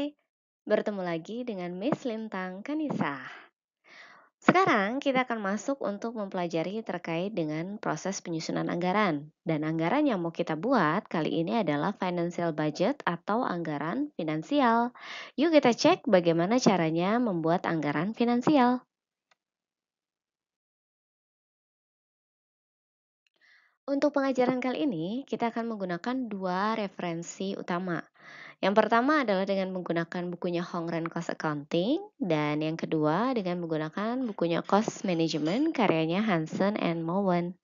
Hai, bertemu lagi dengan Miss Lintang Kanisa. Sekarang kita akan masuk untuk mempelajari terkait dengan proses penyusunan anggaran. Dan anggaran yang mau kita buat kali ini adalah financial budget atau anggaran finansial. Yuk kita cek bagaimana caranya membuat anggaran finansial. Untuk pengajaran kali ini, kita akan menggunakan dua referensi utama. Yang pertama adalah dengan menggunakan bukunya Hongren Cost Accounting, dan yang kedua dengan menggunakan bukunya Cost Management karyanya Hansen and Mowen.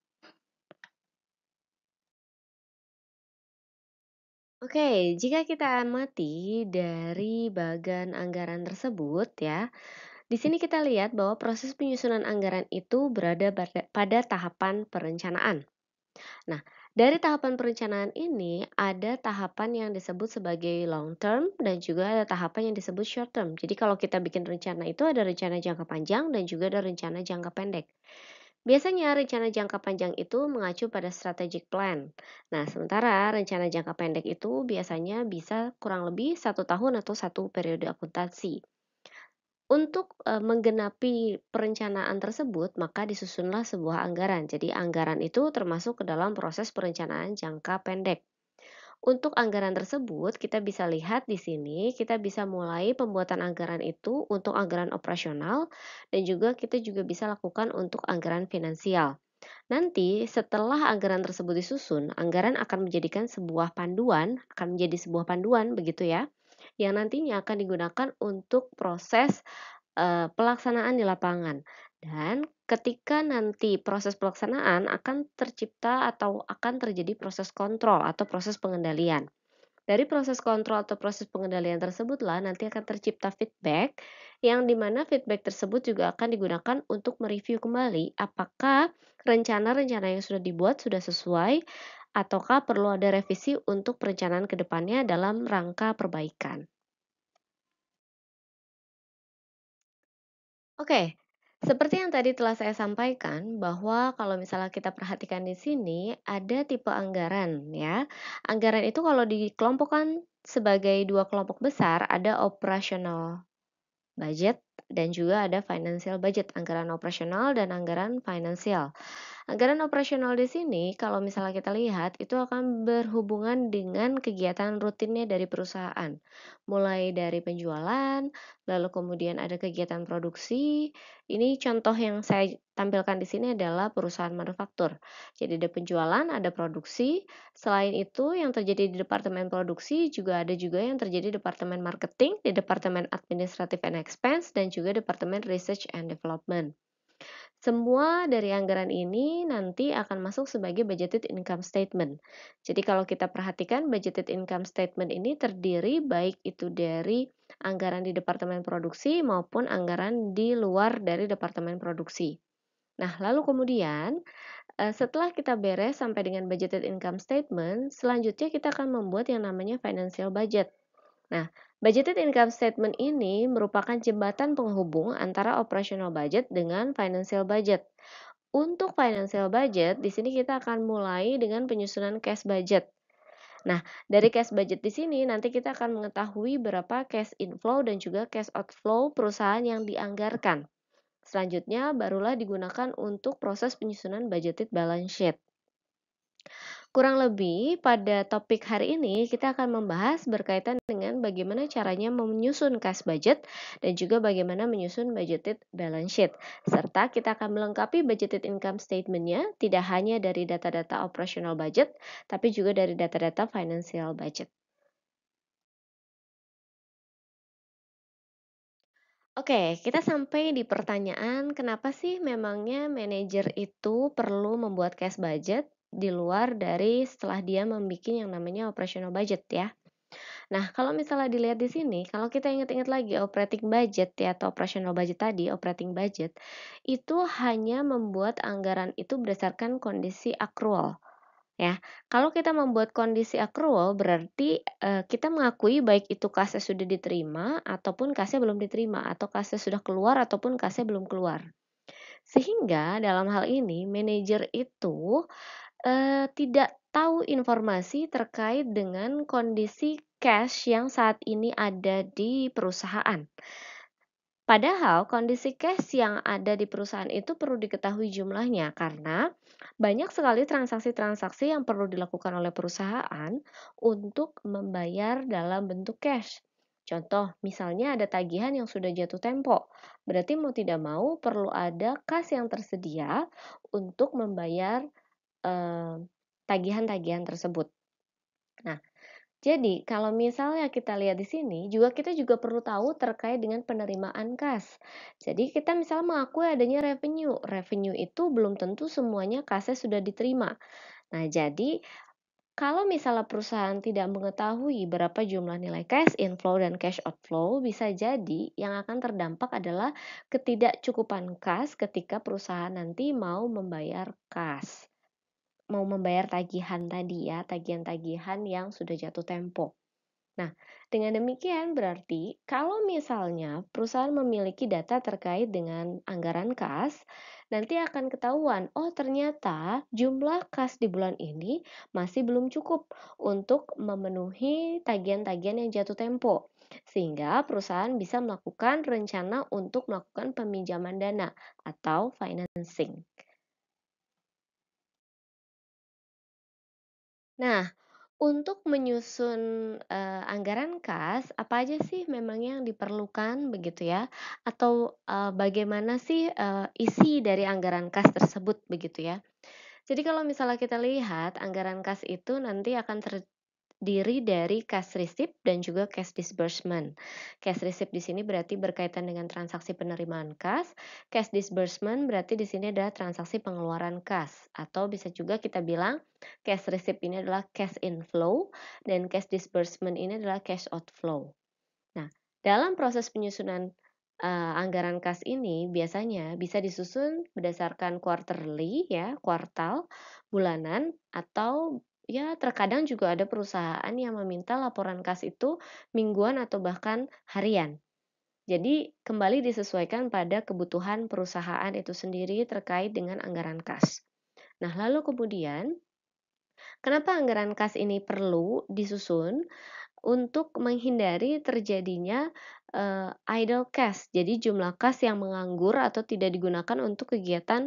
Oke, jika kita amati dari bagan anggaran tersebut ya, di sini kita lihat bahwa proses penyusunan anggaran itu berada pada tahapan perencanaan. Nah, dari tahapan perencanaan ini ada tahapan yang disebut sebagai long term dan juga ada tahapan yang disebut short term. Jadi kalau kita bikin rencana itu ada rencana jangka panjang dan juga ada rencana jangka pendek. Biasanya rencana jangka panjang itu mengacu pada strategic plan. Nah, sementara rencana jangka pendek itu biasanya bisa kurang lebih 1 tahun atau 1 periode akuntansi. Untuk menggenapi perencanaan tersebut, maka disusunlah sebuah anggaran. Jadi anggaran itu termasuk ke dalam proses perencanaan jangka pendek. Untuk anggaran tersebut, kita bisa lihat di sini, kita bisa mulai pembuatan anggaran itu untuk anggaran operasional dan juga kita juga bisa lakukan untuk anggaran finansial. Nanti setelah anggaran tersebut disusun, anggaran akan menjadi sebuah panduan begitu ya, yang nantinya akan digunakan untuk proses pelaksanaan di lapangan. Dan ketika nanti proses pelaksanaan akan tercipta atau akan terjadi proses kontrol atau proses pengendalian. Dari proses kontrol atau proses pengendalian tersebutlah nanti akan tercipta feedback, yang dimana feedback tersebut juga akan digunakan untuk mereview kembali apakah rencana-rencana yang sudah dibuat sudah sesuai ataukah perlu ada revisi untuk perencanaan ke depannya dalam rangka perbaikan. Oke, seperti yang tadi telah saya sampaikan bahwa kalau misalnya kita perhatikan di sini ada tipe anggaran ya. Anggaran itu kalau dikelompokkan sebagai dua kelompok besar ada operational budget dan juga ada financial budget, anggaran operasional dan anggaran finansial. Anggaran operasional di sini, kalau misalnya kita lihat, itu akan berhubungan dengan kegiatan rutinnya dari perusahaan. Mulai dari penjualan, lalu kemudian ada kegiatan produksi. Ini contoh yang saya tampilkan di sini adalah perusahaan manufaktur. Jadi ada penjualan, ada produksi. Selain itu, yang terjadi di departemen produksi juga yang terjadi di departemen marketing, di departemen administrative and expense, dan juga departemen research and development. Semua dari anggaran ini nanti akan masuk sebagai budgeted income statement. Jadi kalau kita perhatikan budgeted income statement ini terdiri baik itu dari anggaran di departemen produksi maupun anggaran di luar dari departemen produksi. Nah, lalu kemudian setelah kita beres sampai dengan budgeted income statement, selanjutnya kita akan membuat yang namanya financial budget. Nah, budgeted income statement ini merupakan jembatan penghubung antara operational budget dengan financial budget. Untuk financial budget, di sini kita akan mulai dengan penyusunan cash budget. Nah, dari cash budget di sini nanti kita akan mengetahui berapa cash inflow dan juga cash outflow perusahaan yang dianggarkan. Selanjutnya, barulah digunakan untuk proses penyusunan budgeted balance sheet. Kurang lebih pada topik hari ini kita akan membahas berkaitan dengan bagaimana caranya menyusun cash budget dan juga bagaimana menyusun budgeted balance sheet. Serta kita akan melengkapi budgeted income statement-nya tidak hanya dari data-data operational budget, tapi juga dari data-data financial budget. Oke, kita sampai di pertanyaan kenapa sih memangnya manajer itu perlu membuat cash budget di luar dari setelah dia membuat yang namanya operational budget ya. Nah, kalau misalnya dilihat di sini, kalau kita ingat-ingat lagi operating budget ya atau operational budget tadi, operating budget itu hanya membuat anggaran itu berdasarkan kondisi accrual. Ya, kalau kita membuat kondisi accrual berarti kita mengakui baik itu kasnya sudah diterima ataupun kasnya belum diterima atau kasnya sudah keluar ataupun kasnya belum keluar. Sehingga dalam hal ini manajer itu tidak tahu informasi terkait dengan kondisi cash yang saat ini ada di perusahaan. Padahal kondisi cash yang ada di perusahaan itu perlu diketahui jumlahnya karena banyak sekali transaksi-transaksi yang perlu dilakukan oleh perusahaan untuk membayar dalam bentuk cash. Contoh, misalnya ada tagihan yang sudah jatuh tempo. Berarti mau tidak mau perlu ada kas yang tersedia untuk membayar eh, tagihan-tagihan tersebut. Nah, jadi, kalau misalnya kita lihat di sini, kita juga perlu tahu terkait dengan penerimaan kas. Jadi, kita misalnya mengakui adanya revenue. Revenue itu belum tentu semuanya kasnya sudah diterima. Nah, jadi kalau misalnya perusahaan tidak mengetahui berapa jumlah nilai cash inflow dan cash outflow, bisa jadi yang akan terdampak adalah ketidakcukupan kas ketika perusahaan nanti mau membayar kas. Mau membayar tagihan tadi ya, tagihan-tagihan yang sudah jatuh tempo. Nah, dengan demikian berarti kalau misalnya perusahaan memiliki data terkait dengan anggaran kas, nanti akan ketahuan, oh ternyata jumlah kas di bulan ini masih belum cukup untuk memenuhi tagihan-tagihan yang jatuh tempo. Sehingga perusahaan bisa melakukan rencana untuk melakukan peminjaman dana atau financing. Nah, untuk menyusun, anggaran kas, apa aja sih memang yang diperlukan begitu ya? Atau, bagaimana sih, isi dari anggaran kas tersebut begitu ya? Jadi kalau misalnya kita lihat anggaran kas itu nanti akan terdiri dari cash receipt dan juga cash disbursement. Cash receipt di sini berarti berkaitan dengan transaksi penerimaan kas, cash disbursement berarti di sini adalah transaksi pengeluaran kas atau bisa juga kita bilang cash receipt ini adalah cash inflow dan cash disbursement ini adalah cash outflow. Nah, dalam proses penyusunan anggaran kas ini biasanya bisa disusun berdasarkan quarterly ya, kuartal, bulanan, atau ya terkadang juga ada perusahaan yang meminta laporan kas itu mingguan atau bahkan harian. Jadi kembali disesuaikan pada kebutuhan perusahaan itu sendiri terkait dengan anggaran kas. Nah, lalu kemudian kenapa anggaran kas ini perlu disusun? Untuk menghindari terjadinya, idle cash, jadi jumlah kas yang menganggur atau tidak digunakan untuk kegiatan,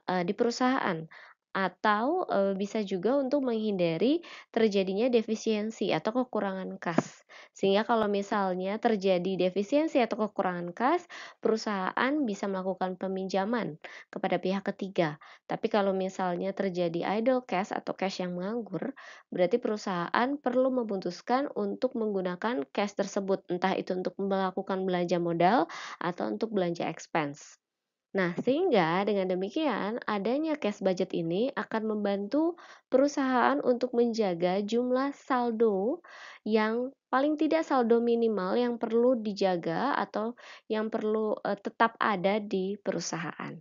di perusahaan. Atau, bisa juga untuk menghindari terjadinya defisiensi atau kekurangan kas. Sehingga kalau misalnya terjadi defisiensi atau kekurangan kas, perusahaan bisa melakukan peminjaman kepada pihak ketiga. Tapi kalau misalnya terjadi idle cash atau cash yang menganggur, berarti perusahaan perlu memutuskan untuk menggunakan cash tersebut, entah itu untuk melakukan belanja modal atau untuk belanja expense. Nah, sehingga dengan demikian, adanya cash budget ini akan membantu perusahaan untuk menjaga jumlah saldo yang paling tidak saldo minimal yang perlu dijaga atau yang perlu tetap ada di perusahaan.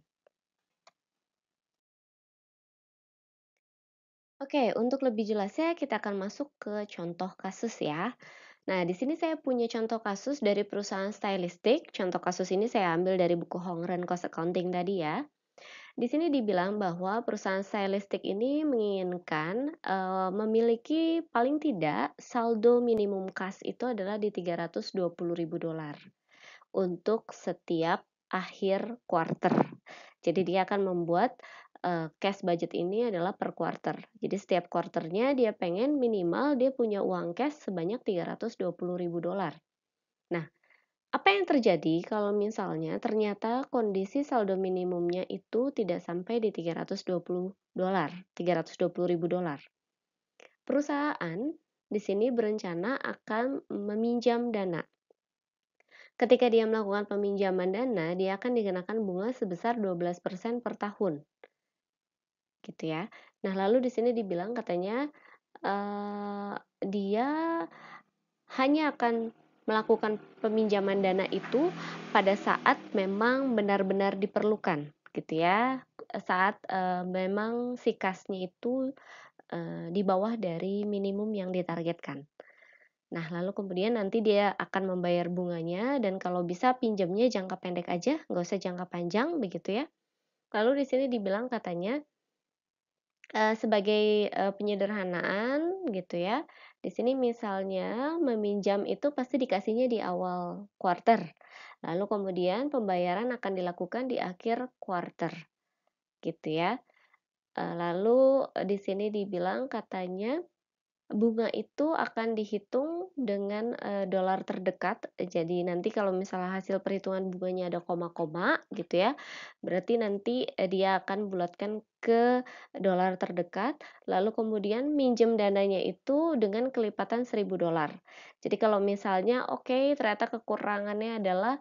Oke, untuk lebih jelasnya kita akan masuk ke contoh kasus ya. Nah, di sini saya punya contoh kasus dari perusahaan stylistik. Contoh kasus ini saya ambil dari buku Hongren Cost Accounting tadi ya. Di sini dibilang bahwa perusahaan stylistik ini menginginkan memiliki paling tidak saldo minimum kas itu adalah di 320.000 dolar untuk setiap akhir quarter. Jadi dia akan membuat cash budget ini adalah per quarter. Jadi setiap quarternya dia pengen minimal dia punya uang cash sebanyak 320.000 dolar. Nah, apa yang terjadi kalau misalnya ternyata kondisi saldo minimumnya itu tidak sampai di 320 dolar, 320.000 dolar. Perusahaan di sini berencana akan meminjam dana. Ketika dia melakukan peminjaman dana, dia akan dikenakan bunga sebesar 12% per tahun, gitu ya. Nah, lalu di sini dibilang katanya dia hanya akan melakukan peminjaman dana itu pada saat memang benar-benar diperlukan, gitu ya. Saat memang si kasnya itu di bawah dari minimum yang ditargetkan. Nah, lalu kemudian nanti dia akan membayar bunganya dan kalau bisa pinjamnya jangka pendek aja, nggak usah jangka panjang begitu ya. Lalu di sini dibilang katanya Sebagai, penyederhanaan gitu ya, di sini misalnya meminjam itu pasti dikasihnya di awal kuarter, lalu kemudian pembayaran akan dilakukan di akhir kuarter, gitu ya. Lalu, di sini dibilang katanya bunga itu akan dihitung dengan, dolar terdekat. Jadi nanti kalau misalnya hasil perhitungan bunganya ada koma-koma gitu ya, berarti nanti, dia akan bulatkan ke dolar terdekat, lalu kemudian minjem dananya itu dengan kelipatan $1.000. Jadi kalau misalnya oke, ternyata kekurangannya adalah,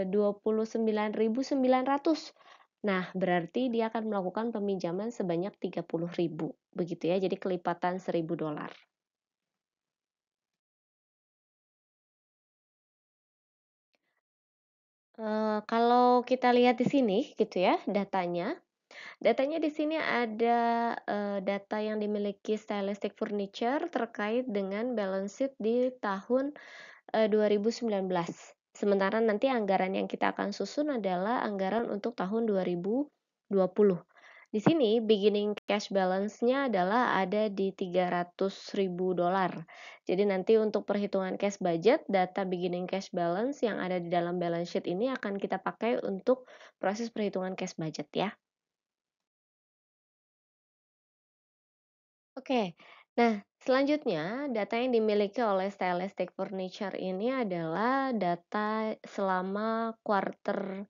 29.900. Nah, berarti dia akan melakukan peminjaman sebanyak 30.000, begitu ya, jadi kelipatan $1.000. Kalau kita lihat di sini gitu ya datanya di sini ada, data yang dimiliki Stylistic Furniture terkait dengan balance sheet di tahun, 2019. Sementara nanti anggaran yang kita akan susun adalah anggaran untuk tahun 2020. Di sini beginning cash balance-nya adalah ada di $300.000. Jadi nanti untuk perhitungan cash budget, data beginning cash balance yang ada di dalam balance sheet ini akan kita pakai untuk proses perhitungan cash budget ya. Oke. Nah, selanjutnya data yang dimiliki oleh Stylistic Furniture ini adalah data selama kuarter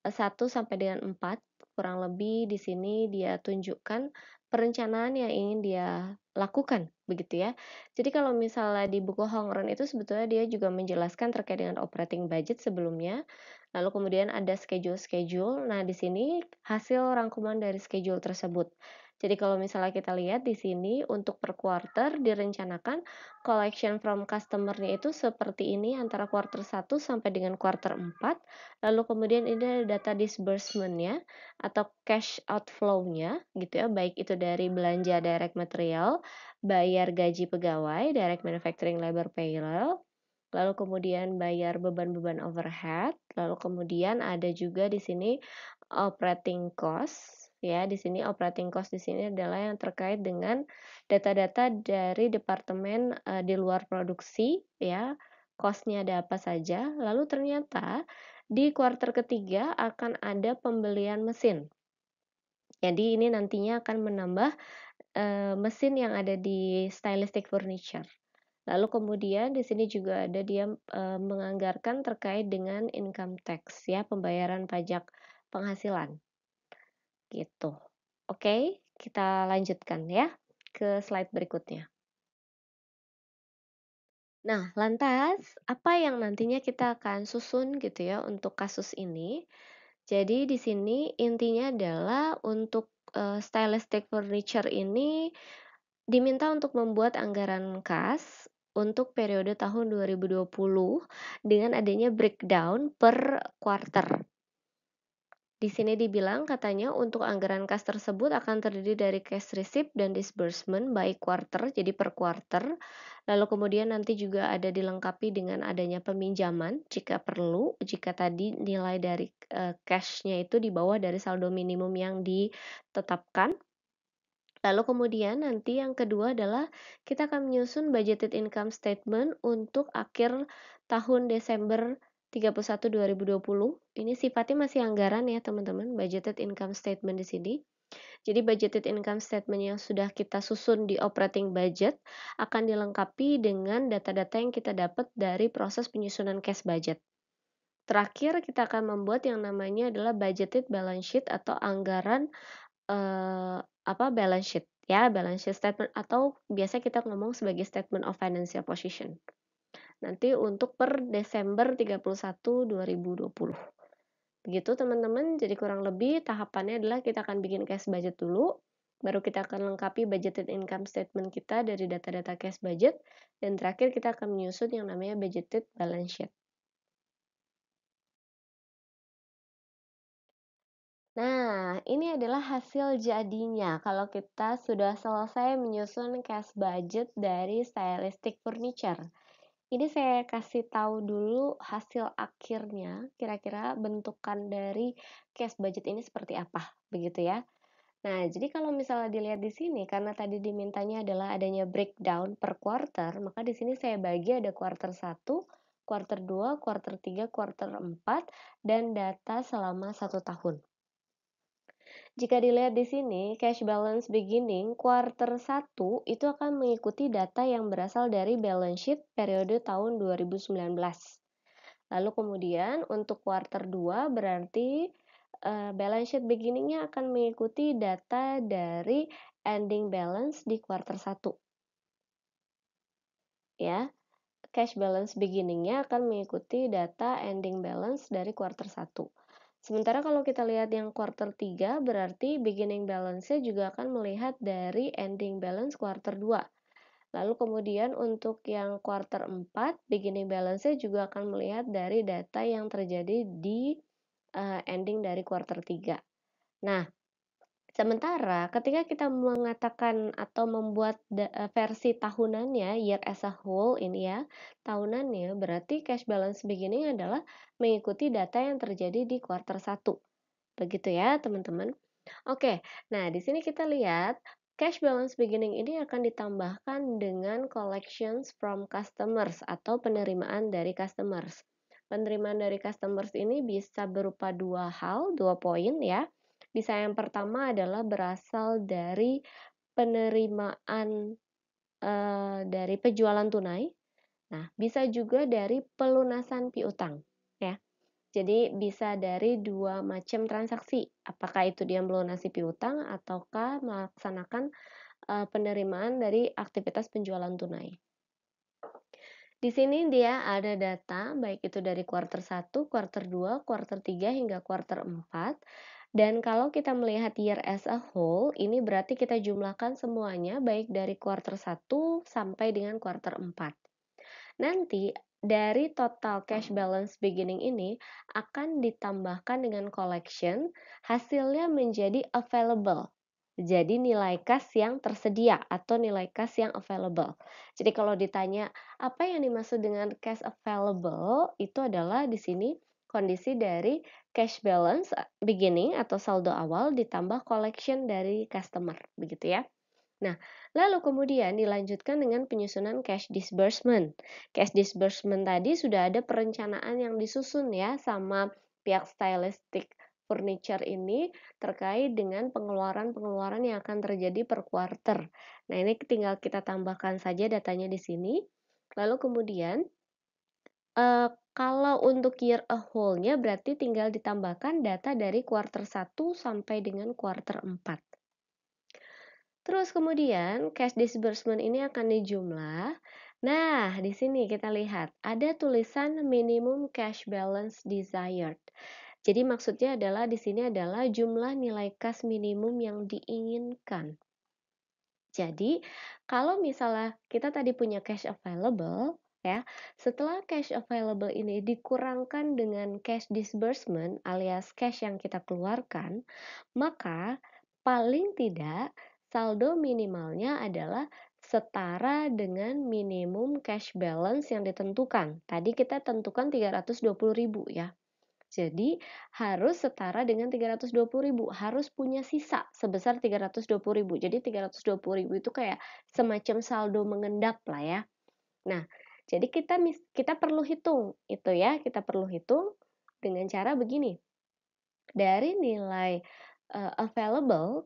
1 sampai dengan 4, kurang lebih di sini dia tunjukkan perencanaan yang ingin dia lakukan, begitu ya. Jadi kalau misalnya di buku Hongren itu sebetulnya dia juga menjelaskan terkait dengan operating budget sebelumnya, lalu kemudian ada schedule-schedule. Nah, di sini hasil rangkuman dari schedule tersebut. Jadi kalau misalnya kita lihat di sini untuk per quarter direncanakan collection from customer-nya itu seperti ini antara quarter 1 sampai dengan quarter 4. Lalu kemudian ini ada data disbursement-nya atau cash outflow-nya gitu ya, baik itu dari belanja direct material, bayar gaji pegawai, direct manufacturing labor payroll, lalu kemudian bayar beban-beban overhead, lalu kemudian ada juga di sini operating cost ya. Di sini operating cost di sini adalah yang terkait dengan data-data dari departemen di luar produksi ya. Cost-nya ada apa saja. Lalu ternyata di kuartal ketiga akan ada pembelian mesin. Jadi ini nantinya akan menambah mesin yang ada di Stylistic Furniture. Lalu kemudian di sini juga ada dia, menganggarkan terkait dengan income tax ya, pembayaran pajak penghasilan, gitu. Oke, kita lanjutkan ya ke slide berikutnya. Nah, lantas apa yang nantinya kita akan susun gitu ya untuk kasus ini. Jadi di sini intinya adalah untuk, stylistic furniture ini diminta untuk membuat anggaran kas untuk periode tahun 2020 dengan adanya breakdown per quarter. Di sini dibilang katanya untuk anggaran kas tersebut akan terdiri dari cash receipt dan disbursement by quarter, jadi per quarter. Lalu kemudian nanti juga ada dilengkapi dengan adanya peminjaman jika perlu, jika tadi nilai dari cash-nya itu di bawah dari saldo minimum yang ditetapkan. Lalu kemudian nanti yang kedua adalah kita akan menyusun budgeted income statement untuk akhir tahun Desember 31 2020. Ini sifatnya masih anggaran ya teman-teman, budgeted income statement di sini. Jadi budgeted income statement yang sudah kita susun di operating budget akan dilengkapi dengan data-data yang kita dapat dari proses penyusunan cash budget. Terakhir kita akan membuat yang namanya adalah budgeted balance sheet atau anggaran balance sheet ya, balance sheet statement atau biasa kita ngomong sebagai statement of financial position. Nanti untuk per Desember 31, 2020. Begitu teman-teman, jadi kurang lebih tahapannya adalah kita akan bikin cash budget dulu, baru kita akan lengkapi budgeted income statement kita dari data-data cash budget, dan terakhir kita akan menyusun yang namanya budgeted balance sheet. Nah, ini adalah hasil jadinya kalau kita sudah selesai menyusun cash budget dari Stylistic Furniture. Ini saya kasih tahu dulu hasil akhirnya, kira-kira bentukan dari cash budget ini seperti apa, begitu ya. Nah, jadi kalau misalnya dilihat di sini, karena tadi dimintanya adalah adanya breakdown per quarter, maka di sini saya bagi ada quarter 1, quarter 2, quarter 3, quarter 4, dan data selama 1 tahun. Jika dilihat di sini, cash balance beginning quarter 1 itu akan mengikuti data yang berasal dari balance sheet periode tahun 2019. Lalu kemudian untuk quarter 2 berarti balance sheet beginningnya akan mengikuti data dari ending balance di quarter 1. Ya, cash balance beginningnya akan mengikuti data ending balance dari quarter 1. Sementara kalau kita lihat yang quarter 3 berarti beginning balance-nya juga akan melihat dari ending balance quarter 2. Lalu kemudian untuk yang quarter 4, beginning balance-nya juga akan melihat dari data yang terjadi di ending dari quarter 3. Nah, sementara ketika kita mengatakan atau membuat versi tahunannya, year as a whole ini ya, tahunannya berarti cash balance beginning adalah mengikuti data yang terjadi di quarter 1. Begitu ya, teman-teman. Oke, nah di sini kita lihat cash balance beginning ini akan ditambahkan dengan collections from customers atau penerimaan dari customers. Penerimaan dari customers ini bisa berupa dua hal, 2 poin ya. Bisa yang pertama adalah berasal dari penerimaan dari penjualan tunai. Nah, bisa juga dari pelunasan piutang ya. Jadi bisa dari dua macam transaksi, apakah itu dia melunasi piutang ataukah melaksanakan penerimaan dari aktivitas penjualan tunai. Di sini dia ada data baik itu dari quarter 1, quarter 2, quarter 3 hingga quarter 4. Dan kalau kita melihat year as a whole, ini berarti kita jumlahkan semuanya baik dari quarter 1 sampai dengan quarter 4. Nanti dari total cash balance beginning ini akan ditambahkan dengan collection, hasilnya menjadi available. Jadi nilai kas yang tersedia atau nilai kas yang available. Jadi kalau ditanya apa yang dimaksud dengan cash available, itu adalah di sini kondisi dari cash balance beginning atau saldo awal ditambah collection dari customer, begitu ya. Nah, lalu kemudian dilanjutkan dengan penyusunan cash disbursement. Cash disbursement tadi sudah ada perencanaan yang disusun ya sama pihak stylistic furniture ini terkait dengan pengeluaran-pengeluaran yang akan terjadi per quarter. Nah, ini tinggal kita tambahkan saja datanya di sini. Lalu kemudian kalau untuk year a whole-nya berarti tinggal ditambahkan data dari quarter 1 sampai dengan quarter 4. Terus kemudian cash disbursement ini akan dijumlah. Nah, di sini kita lihat ada tulisan minimum cash balance desired. Jadi maksudnya adalah di sini adalah jumlah nilai kas minimum yang diinginkan. Jadi, kalau misalnya kita tadi punya cash available, ya, setelah cash available ini dikurangkan dengan cash disbursement alias cash yang kita keluarkan, maka paling tidak saldo minimalnya adalah setara dengan minimum cash balance yang ditentukan. Tadi kita tentukan 320.000 ya. Jadi harus setara dengan 320.000, harus punya sisa sebesar 320.000. Jadi 320.000 itu kayak semacam saldo mengendap lah ya. Nah, jadi kita perlu hitung itu ya, kita perlu hitung dengan cara begini. Dari nilai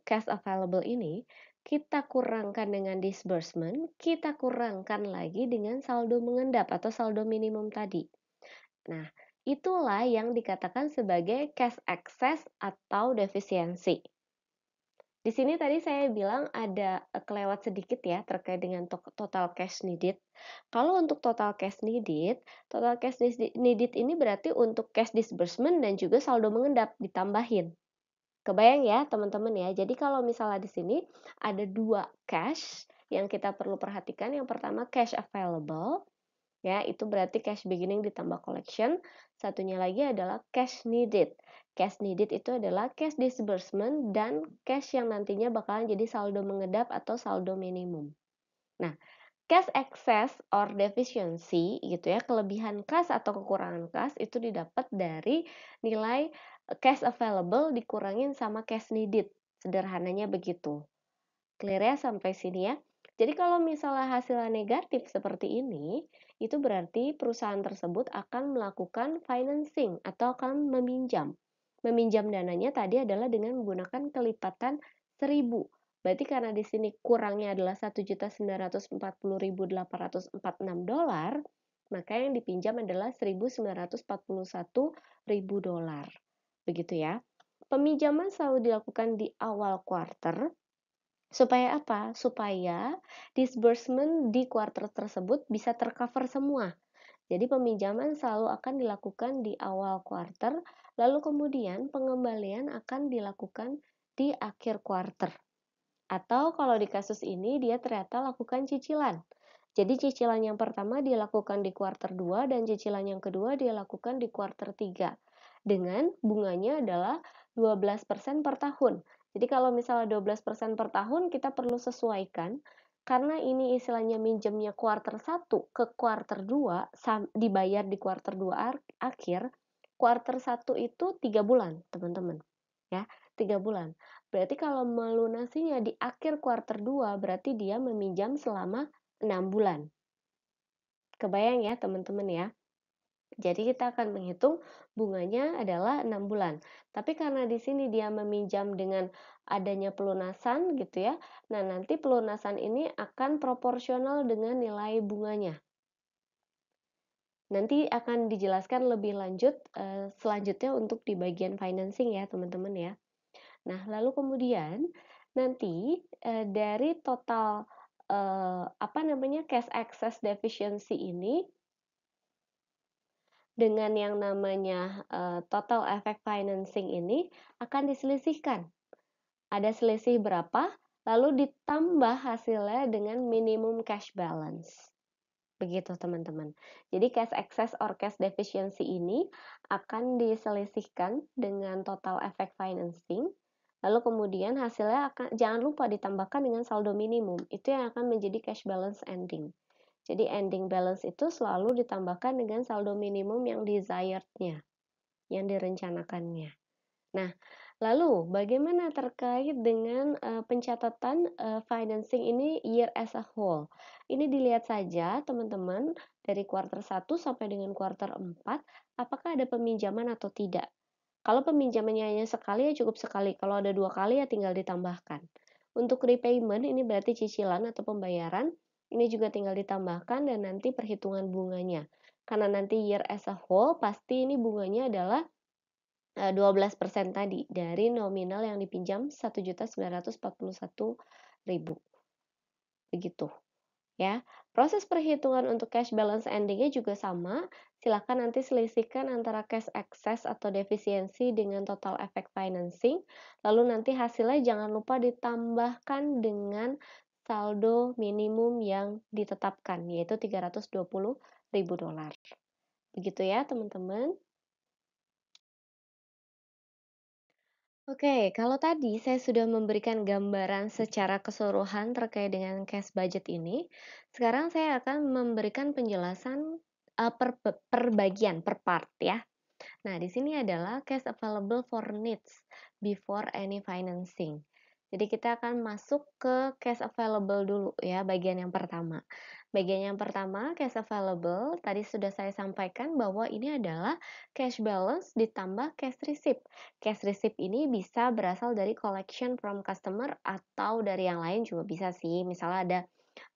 cash available ini, kita kurangkan dengan disbursement, kita kurangkan lagi dengan saldo mengendap atau saldo minimum tadi. Nah, itulah yang dikatakan sebagai cash excess atau defisiensi. Di sini tadi saya bilang ada kelewat sedikit ya terkait dengan total cash needed. Kalau untuk total cash needed ini berarti untuk cash disbursement dan juga saldo mengendap ditambahin. Kebayang ya teman-teman ya. Jadi kalau misalnya di sini ada dua cash yang kita perlu perhatikan. Yang pertama cash available, ya itu berarti cash beginning ditambah collection. Satunya lagi adalah cash needed. Cash needed itu adalah cash disbursement dan cash yang nantinya bakalan jadi saldo mengendap atau saldo minimum. Nah, cash excess or deficiency gitu ya, kelebihan kas atau kekurangan kas itu didapat dari nilai cash available dikurangin sama cash needed. Sederhananya begitu. Clear ya sampai sini ya? Jadi kalau misalnya hasilnya negatif seperti ini, itu berarti perusahaan tersebut akan melakukan financing atau akan meminjam. Meminjam dananya tadi adalah dengan menggunakan kelipatan 1000. Berarti karena di sini kurangnya adalah 1.940.846 dolar, maka yang dipinjam adalah 1.941.000 dolar. Begitu ya. Peminjaman selalu dilakukan di awal quarter. Supaya apa? Supaya disbursement di kuartal tersebut bisa tercover semua. Jadi peminjaman selalu akan dilakukan di awal quarter, lalu kemudian pengembalian akan dilakukan di akhir quarter. Atau kalau di kasus ini dia ternyata lakukan cicilan. Jadi cicilan yang pertama dilakukan di kuartal 2 dan cicilan yang kedua dilakukan di kuartal 3. Dengan bunganya adalah 12% per tahun. Jadi kalau misalnya 12% per tahun kita perlu sesuaikan karena ini istilahnya minjemnya kuartal 1 ke kuartal 2 dibayar di kuartal 2 akhir. Kuartal 1 itu 3 bulan, teman-teman. Ya, 3 bulan. Berarti kalau melunasinya di akhir kuartal 2 berarti dia meminjam selama 6 bulan. Kebayang ya teman-teman ya. Jadi kita akan menghitung bunganya adalah 6 bulan. Tapi karena di sini dia meminjam dengan adanya pelunasan gitu ya. Nah, nanti pelunasan ini akan proporsional dengan nilai bunganya. Nanti akan dijelaskan lebih lanjut selanjutnya untuk di bagian financing ya teman-teman ya. Nah, lalu kemudian nanti dari total cash access deficiency ini dengan yang namanya total effect financing ini akan diselisihkan. Ada selisih berapa, lalu ditambah hasilnya dengan minimum cash balance. Begitu teman-teman. Jadi cash excess or cash deficiency ini akan diselisihkan dengan total effect financing. Lalu kemudian hasilnya jangan lupa ditambahkan dengan saldo minimum. Itu yang akan menjadi cash balance ending. Jadi ending balance itu selalu ditambahkan dengan saldo minimum yang desired-nya, yang direncanakannya. Nah, lalu bagaimana terkait dengan pencatatan financing ini year as a whole? Ini dilihat saja teman-teman dari kuartal 1 sampai dengan kuartal 4, apakah ada peminjaman atau tidak. Kalau peminjamannya hanya sekali ya cukup sekali, kalau ada 2 kali ya tinggal ditambahkan. Untuk repayment ini berarti cicilan atau pembayaran, ini juga tinggal ditambahkan dan nanti perhitungan bunganya. Karena nanti year as a whole pasti ini bunganya adalah 12% tadi dari nominal yang dipinjam 1.941.000. Begitu ya. Proses perhitungan untuk cash balance endingnya juga sama. Silakan nanti selisihkan antara cash excess atau defisiensi dengan total effect financing. Lalu nanti hasilnya jangan lupa ditambahkan dengan saldo minimum yang ditetapkan yaitu 320.000 dolar. Begitu ya, teman-teman. Oke, kalau tadi saya sudah memberikan gambaran secara keseluruhan terkait dengan cash budget ini, sekarang saya akan memberikan penjelasan per bagian, per part ya. Nah, di sini adalah cash available for needs before any financing. Jadi kita akan masuk ke cash available dulu ya, bagian yang pertama. Bagian yang pertama, cash available, tadi sudah saya sampaikan bahwa ini adalah cash balance ditambah cash receipt. Cash receipt ini bisa berasal dari collection from customer atau dari yang lain juga bisa sih. Misalnya ada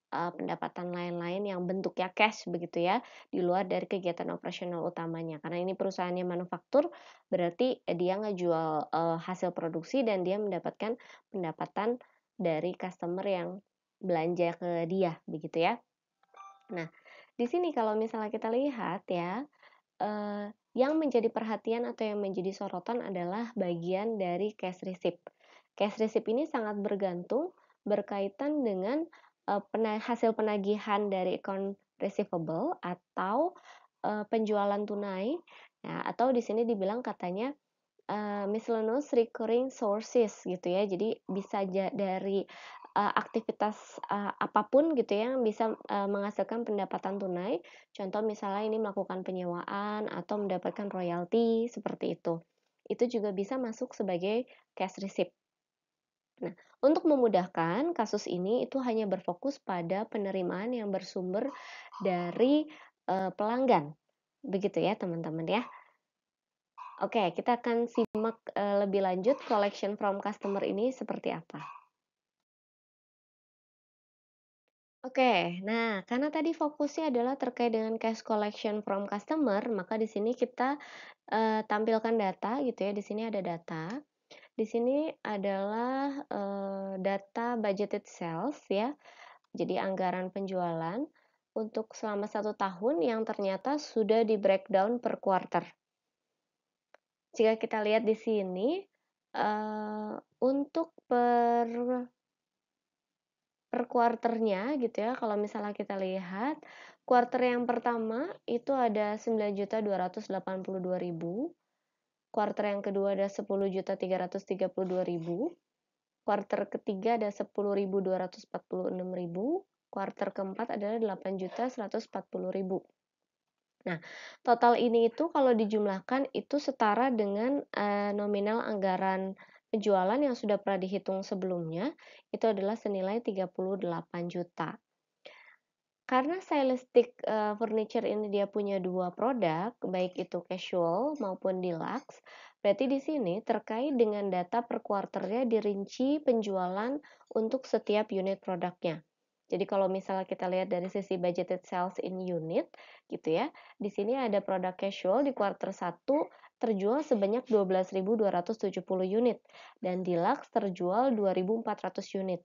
pendapatan lain-lain yang bentuknya cash begitu ya, di luar dari kegiatan operasional utamanya. Karena ini perusahaannya manufaktur, berarti dia ngejual hasil produksi dan dia mendapatkan pendapatan dari customer yang belanja ke dia, begitu ya. Nah, di sini kalau misalnya kita lihat ya, yang menjadi perhatian atau yang menjadi sorotan adalah bagian dari cash receipt. Cash receipt ini sangat bergantung berkaitan dengan hasil penagihan dari account receivable atau penjualan tunai, ya, atau di sini dibilang katanya miscellaneous recurring sources gitu ya. Jadi bisa dari aktivitas apapun gitu ya yang bisa menghasilkan pendapatan tunai. Contoh misalnya ini melakukan penyewaan atau mendapatkan royalti seperti itu. Itu juga bisa masuk sebagai cash receipt. Nah, untuk memudahkan, kasus ini itu hanya berfokus pada penerimaan yang bersumber dari pelanggan. Begitu ya, teman-teman ya. Oke, kita akan simak lebih lanjut collection from customer ini seperti apa. Oke, nah karena tadi fokusnya adalah terkait dengan cash collection from customer, maka di sini kita tampilkan data gitu ya. Di sini ada data. Di sini adalah data budgeted sales ya. Jadi anggaran penjualan untuk selama 1 tahun yang ternyata sudah di breakdown per quarter. Jika kita lihat di sini untuk per quarternya gitu ya, kalau misalnya kita lihat quarter yang pertama itu ada 9.282.000, quarter yang kedua ada 10.332.000, quarter ketiga ada 10.246.000, quarter keempat adalah 8.140.000. Nah, total ini itu kalau dijumlahkan itu setara dengan nominal anggaran penjualan yang sudah pernah dihitung sebelumnya, itu adalah senilai 38 juta. Karena stylistic furniture ini dia punya 2 produk, baik itu casual maupun deluxe, berarti di sini terkait dengan data per quarternya dirinci penjualan untuk setiap unit produknya. Jadi kalau misalnya kita lihat dari sisi budgeted sales in unit gitu ya, di sini ada produk casual di quarter 1 terjual sebanyak 12.270 unit dan deluxe terjual 2.400 unit.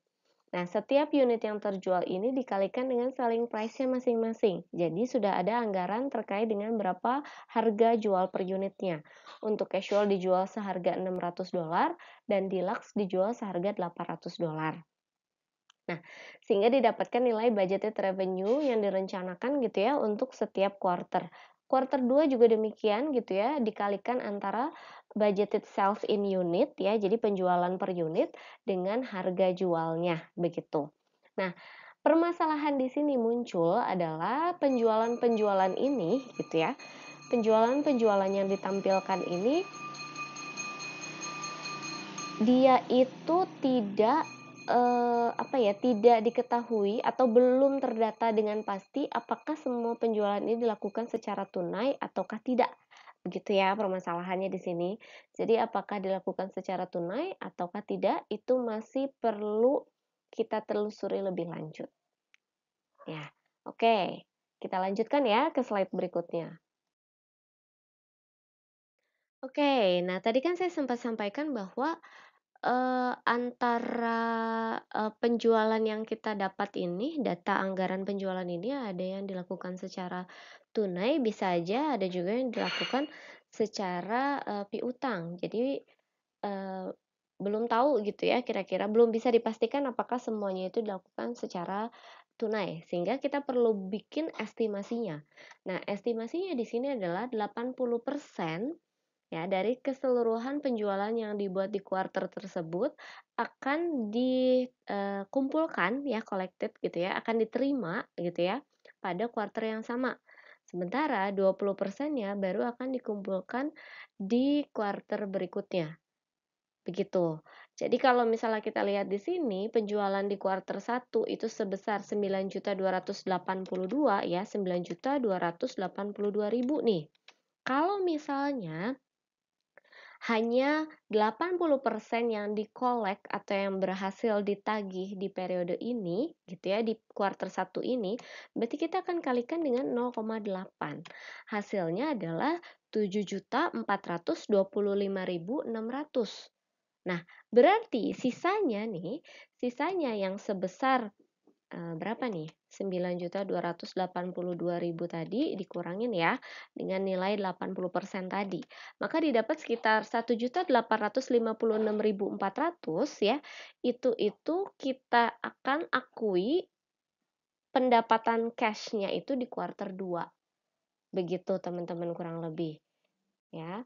Nah, setiap unit yang terjual ini dikalikan dengan selling price-nya masing-masing. Jadi sudah ada anggaran terkait dengan berapa harga jual per unitnya. Untuk casual dijual seharga $600 dan deluxe dijual seharga $800. Nah, sehingga didapatkan nilai budgeted revenue yang direncanakan gitu ya untuk setiap quarter. Quarter 2 juga demikian gitu ya, dikalikan antara budgeted sales in unit ya, jadi penjualan per unit dengan harga jualnya begitu. Nah, permasalahan di sini muncul adalah penjualan-penjualan ini gitu ya. Penjualan-penjualan yang ditampilkan ini dia itu tidak tidak diketahui atau belum terdata dengan pasti apakah semua penjualan ini dilakukan secara tunai ataukah tidak. Begitu ya permasalahannya di sini. Jadi apakah dilakukan secara tunai ataukah tidak itu masih perlu kita telusuri lebih lanjut. Ya. Oke. Kita lanjutkan ya ke slide berikutnya. Oke, nah tadi kan saya sempat sampaikan bahwa antara penjualan yang kita dapat ini, data anggaran penjualan ini ada yang dilakukan secara tunai, bisa aja ada juga yang dilakukan secara piutang. Jadi eee, belum tahu gitu ya kira-kira, belum bisa dipastikan apakah semuanya itu dilakukan secara tunai, sehingga kita perlu bikin estimasinya. Nah, estimasinya di sini adalah 80% ya dari keseluruhan penjualan yang dibuat di quarter tersebut akan dikumpulkan ya collected gitu ya, akan diterima gitu ya pada quarter yang sama. Sementara 20%-nya baru akan dikumpulkan di quarter berikutnya. Begitu. Jadi kalau misalnya kita lihat di sini penjualan di quarter 1 itu sebesar 9.282 ya, 9.282.000 nih. Kalau misalnya hanya 80% yang dikolek atau yang berhasil ditagih di periode ini gitu ya di kuartal 1 ini, berarti kita akan kalikan dengan 0,8. Hasilnya adalah 7.425.600. Nah, berarti sisanya yang sebesar berapa nih? 9.282.000 tadi dikurangin ya dengan nilai 80% tadi. Maka didapat sekitar 1.856.400 ya. Itu kita akan akui pendapatan cash-nya itu di kuartal 2. Begitu teman-teman kurang lebih ya.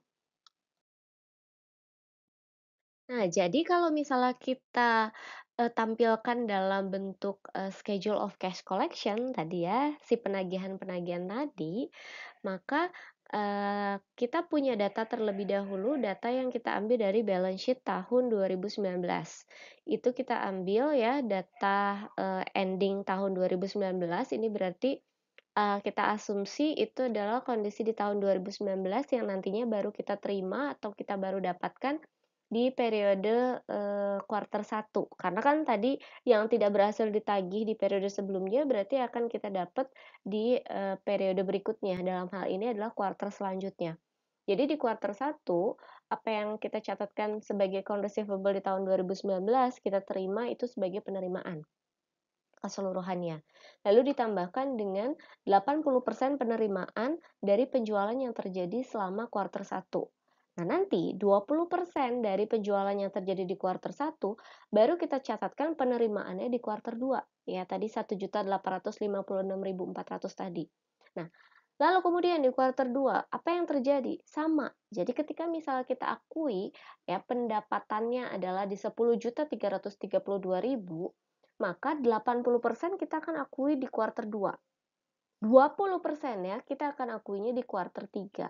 Nah, jadi kalau misalnya kita, tampilkan dalam bentuk, schedule of cash collection tadi ya, si penagihan-penagihan tadi, maka kita punya data terlebih dahulu, data yang kita ambil dari balance sheet tahun 2019. Itu kita ambil ya data ending tahun 2019, ini berarti kita asumsi itu adalah kondisi di tahun 2019 yang nantinya baru kita terima atau kita baru dapatkan di periode kuartal 1. Karena kan tadi yang tidak berhasil ditagih di periode sebelumnya berarti akan kita dapat di periode berikutnya. Dalam hal ini adalah kuartal selanjutnya. Jadi di kuartal 1, apa yang kita catatkan sebagai account receivable di tahun 2019, kita terima itu sebagai penerimaan keseluruhannya. Lalu ditambahkan dengan 80% penerimaan dari penjualan yang terjadi selama kuartal 1. Nah, nanti 20% dari penjualan yang terjadi di kuartal 1 baru kita catatkan penerimaannya di kuartal 2. Ya, tadi 1.856.400 tadi. Nah, lalu kemudian di kuartal 2, apa yang terjadi? Sama. Jadi ketika misalnya kita akui ya pendapatannya adalah di 10.332.000, maka 80% kita akan akui di kuartal 2. 20% ya kita akan akuinya di kuartal 3.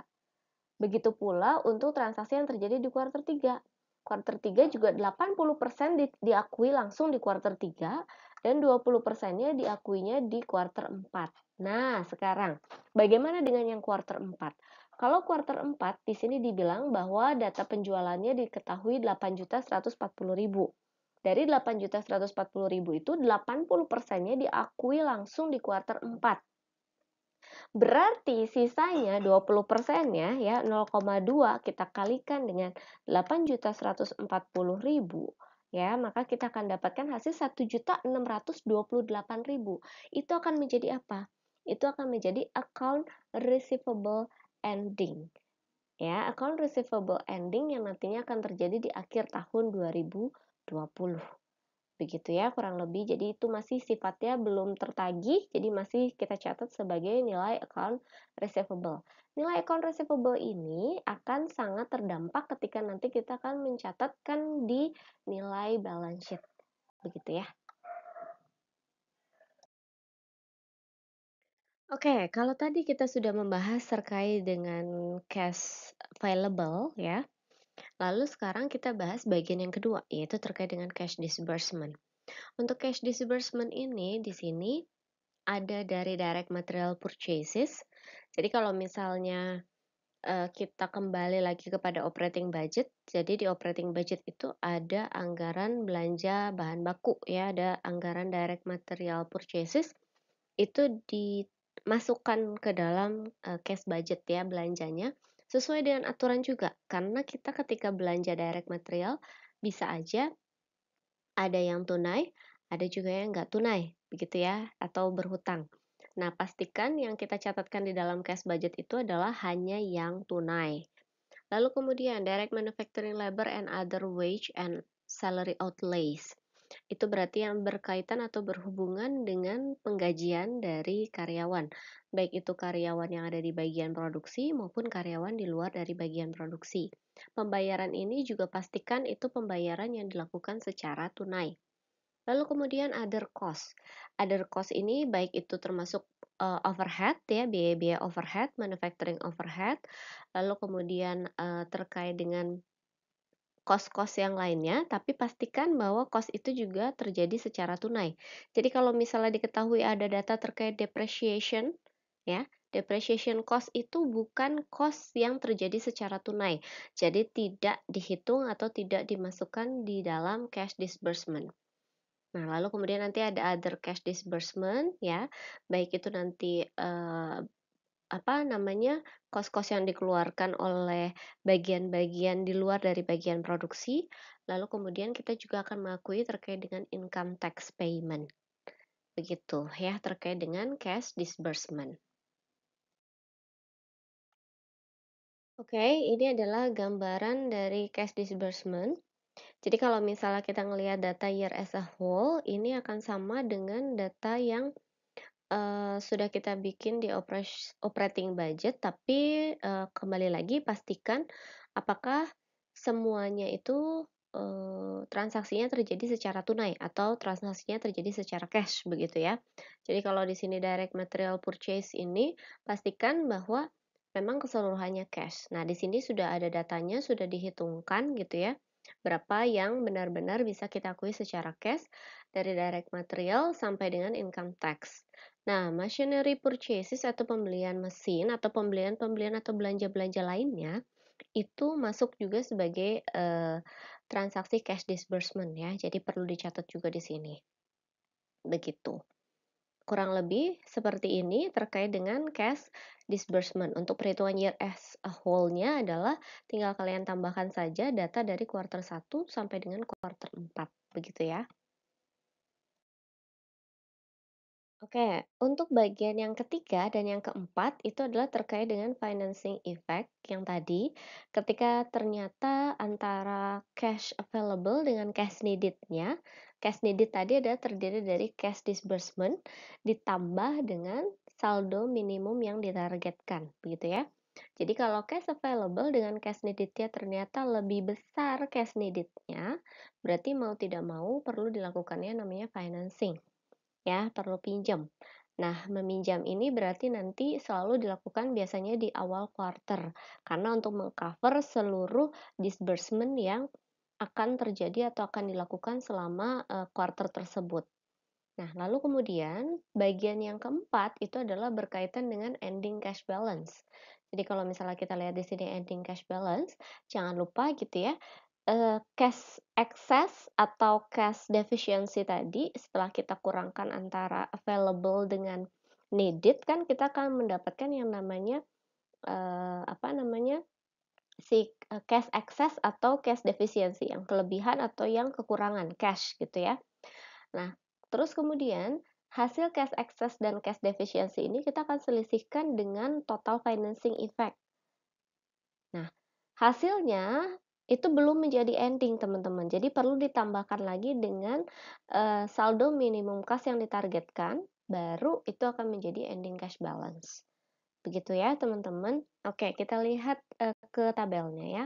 Begitu pula untuk transaksi yang terjadi di kuartal 3. Kuartal 3 juga 80% diakui langsung di kuartal 3 dan 20%-nya diakuinya di kuartal 4. Nah, sekarang bagaimana dengan yang kuartal 4? Kalau kuartal 4 di sini dibilang bahwa data penjualannya diketahui 8.140.000. Dari 8.140.000 itu 80%-nya diakui langsung di kuartal 4. Berarti sisanya 20%-nya ya 0,2 kita kalikan dengan 8.140.000 ya, maka kita akan dapatkan hasil 1.628.000. Itu akan menjadi apa? Itu akan menjadi account receivable ending. Ya, account receivable ending yang nantinya akan terjadi di akhir tahun 2020. Begitu ya kurang lebih. Jadi itu masih sifatnya belum tertagih, jadi masih kita catat sebagai nilai account receivable. Nilai account receivable ini akan sangat terdampak ketika nanti kita akan mencatatkan di nilai balance sheet. Begitu ya. Oke, kalau tadi kita sudah membahas terkait dengan cash available ya. Lalu sekarang kita bahas bagian yang kedua, yaitu terkait dengan cash disbursement. Untuk cash disbursement ini di sini ada dari direct material purchases. Jadi kalau misalnya kita kembali lagi kepada operating budget, jadi di operating budget itu ada anggaran belanja bahan baku ya, ada anggaran direct material purchases itu dimasukkan ke dalam cash budget ya belanjanya sesuai dengan aturan juga. Karena kita ketika belanja direct material bisa aja ada yang tunai, ada juga yang nggak tunai, begitu ya, atau berhutang. Nah, pastikan yang kita catatkan di dalam cash budget itu adalah hanya yang tunai. Lalu kemudian direct manufacturing labor and other wage and salary outlays. Itu berarti yang berkaitan atau berhubungan dengan penggajian dari karyawan. Baik itu karyawan yang ada di bagian produksi maupun karyawan di luar dari bagian produksi. Pembayaran ini juga pastikan itu pembayaran yang dilakukan secara tunai. Lalu kemudian other cost. Other cost ini baik itu termasuk overhead ya, biaya-biaya overhead, manufacturing overhead. Lalu kemudian terkait dengan cost-cost yang lainnya, tapi pastikan bahwa cost itu juga terjadi secara tunai. Jadi kalau misalnya diketahui ada data terkait depreciation, ya, depreciation cost itu bukan cost yang terjadi secara tunai. Jadi tidak dihitung atau tidak dimasukkan di dalam cash disbursement. Nah, lalu kemudian nanti ada other cash disbursement ya, baik itu nanti apa namanya, kos-kos yang dikeluarkan oleh bagian-bagian di luar dari bagian produksi, lalu kemudian kita juga akan mengakui terkait dengan income tax payment. Begitu ya, terkait dengan cash disbursement. Oke, ini adalah gambaran dari cash disbursement. Jadi kalau misalnya kita ngelihat data year as a whole, ini akan sama dengan data yang sudah kita bikin di operating budget, tapi kembali lagi pastikan apakah semuanya itu transaksinya terjadi secara tunai atau transaksinya terjadi secara cash begitu ya. Jadi kalau di sini direct material purchase ini pastikan bahwa memang keseluruhannya cash. Nah, di sini sudah ada datanya, sudah dihitungkan gitu ya. Berapa yang benar-benar bisa kita akui secara cash dari direct material sampai dengan income tax. Nah, machinery purchases atau pembelian mesin atau pembelian-pembelian atau belanja-belanja lainnya itu masuk juga sebagai transaksi cash disbursement ya. Jadi perlu dicatat juga di sini. Begitu. Kurang lebih seperti ini terkait dengan cash disbursement. Untuk perhitungan year as a whole-nya adalah tinggal kalian tambahkan saja data dari kuartal 1 sampai dengan kuartal 4. Begitu ya. Oke, untuk bagian yang ketiga dan yang keempat itu adalah terkait dengan financing effect yang tadi, ketika ternyata antara cash available dengan cash needed-nya, cash needed tadi adalah terdiri dari cash disbursement ditambah dengan saldo minimum yang ditargetkan, begitu ya. Jadi kalau cash available dengan cash needed-nya ternyata lebih besar cash needed-nya, berarti mau tidak mau perlu dilakukannya namanya financing ya, perlu pinjam. Nah, meminjam ini berarti nanti selalu dilakukan biasanya di awal quarter, karena untuk mengcover seluruh disbursement yang akan terjadi atau akan dilakukan selama quarter tersebut. Nah, lalu kemudian bagian yang keempat itu adalah berkaitan dengan ending cash balance. Jadi kalau misalnya kita lihat di sini ending cash balance, jangan lupa gitu ya, cash excess atau cash deficiency tadi setelah kita kurangkan antara available dengan needed kan kita akan mendapatkan yang namanya apa namanya si cash excess atau cash deficiency yang kelebihan atau yang kekurangan cash gitu ya. Nah, terus kemudian hasil cash excess dan cash deficiency ini kita akan selisihkan dengan total financing effect. Nah, hasilnya itu belum menjadi ending, teman-teman. Jadi perlu ditambahkan lagi dengan saldo minimum cash yang ditargetkan, baru itu akan menjadi ending cash balance. Begitu ya, teman-teman. Oke, kita lihat ke tabelnya ya.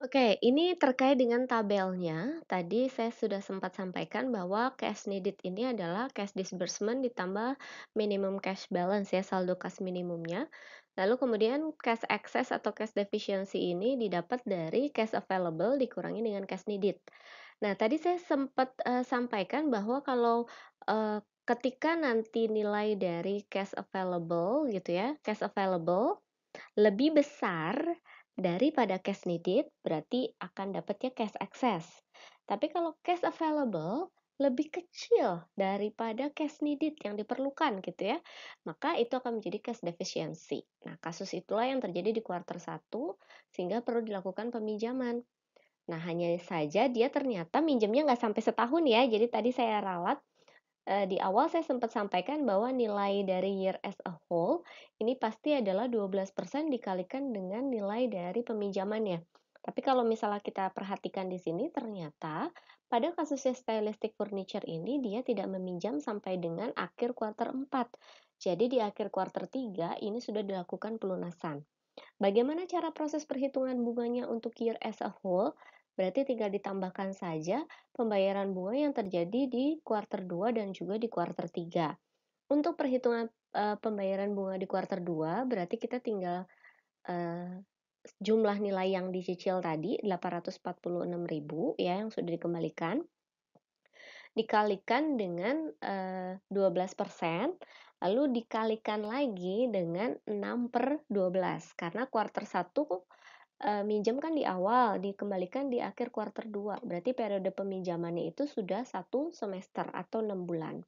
Oke, ini terkait dengan tabelnya. Tadi saya sudah sempat sampaikan bahwa cash needed ini adalah cash disbursement ditambah minimum cash balance ya, saldo kas minimumnya. Lalu kemudian cash excess atau cash deficiency ini didapat dari cash available dikurangi dengan cash needed. Nah, tadi saya sempat sampaikan bahwa kalau ketika nanti nilai dari cash available gitu ya, cash available lebih besar daripada cash needed, berarti akan dapatnya cash excess. Tapi kalau cash available lebih kecil daripada cash needed yang diperlukan gitu ya, maka itu akan menjadi cash deficiency. Nah, kasus itulah yang terjadi di kuartal 1 sehingga perlu dilakukan peminjaman. Nah, hanya saja dia ternyata minjemnya nggak sampai setahun ya, jadi tadi saya ralat di awal saya sempat sampaikan bahwa nilai dari year as a whole ini pasti adalah 12% dikalikan dengan nilai dari peminjamannya. Tapi kalau misalnya kita perhatikan di sini ternyata pada kasusnya stylistic furniture ini dia tidak meminjam sampai dengan akhir kuartal 4. Jadi di akhir kuartal 3 ini sudah dilakukan pelunasan. Bagaimana cara proses perhitungan bunganya untuk year as a whole? Berarti tinggal ditambahkan saja pembayaran bunga yang terjadi di kuartal 2 dan juga di kuartal 3. Untuk perhitungan pembayaran bunga di kuartal 2, berarti kita tinggal jumlah nilai yang dicicil tadi 846.000 ya yang sudah dikembalikan dikalikan dengan 12%, lalu dikalikan lagi dengan 6/12 karena kuartal 1 minjam kan di awal, dikembalikan di akhir kuartal 2. Berarti periode peminjamannya itu sudah 1 semester atau 6 bulan.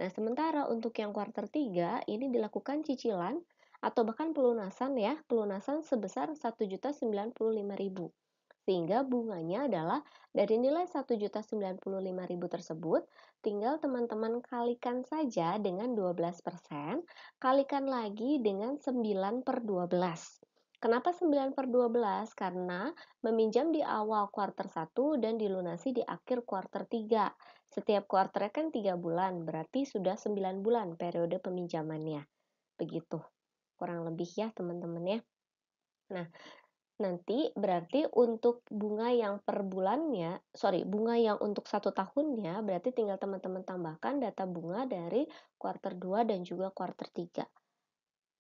Nah, sementara untuk yang kuartal 3 ini dilakukan cicilan atau bahkan pelunasan ya, pelunasan sebesar 1.095.000. Sehingga bunganya adalah dari nilai 1.095.000 tersebut, tinggal teman-teman kalikan saja dengan 12%, kalikan lagi dengan 9/12. Kenapa 9/12? Karena meminjam di awal kuartal 1 dan dilunasi di akhir kuartal 3. Setiap kuartalnya kan 3 bulan, berarti sudah 9 bulan periode peminjamannya. Begitu, kurang lebih ya teman-teman ya. Nah, nanti berarti untuk bunga yang per bulannya, bunga yang untuk 1 tahunnya, berarti tinggal teman-teman tambahkan data bunga dari kuartal 2 dan juga kuartal 3.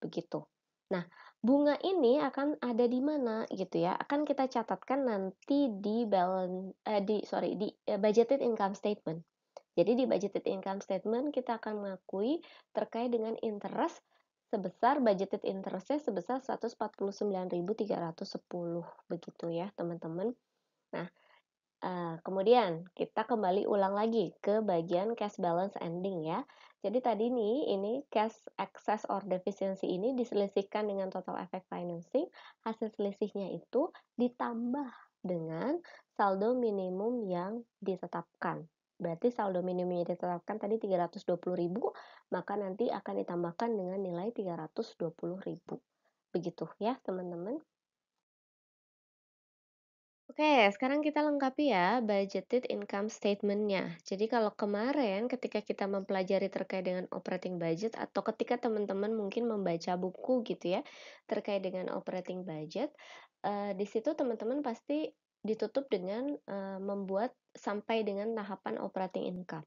begitu. Nah, bunga ini akan ada di mana gitu ya, akan kita catatkan nanti di budgeted income statement. Jadi di budgeted income statement kita akan mengakui terkait dengan interest sebesar budgeted interestnya sebesar 149.310 begitu ya teman-teman. Nah, kemudian kita kembali ulang lagi ke bagian cash balance ending ya. Jadi tadi nih ini cash excess or deficiency ini diselisihkan dengan total effect financing, hasil selisihnya itu ditambah dengan saldo minimum yang ditetapkan. Berarti saldo minimum yang ditetapkan tadi 320.000, maka nanti akan ditambahkan dengan nilai 320.000. Begitu ya, teman-teman. Oke, sekarang kita lengkapi ya budgeted income statement-nya. Jadi kalau kemarin ketika kita mempelajari terkait dengan operating budget atau ketika teman-teman mungkin membaca buku gitu ya terkait dengan operating budget, di situ teman-teman pasti ditutup dengan membuat sampai dengan tahapan operating income.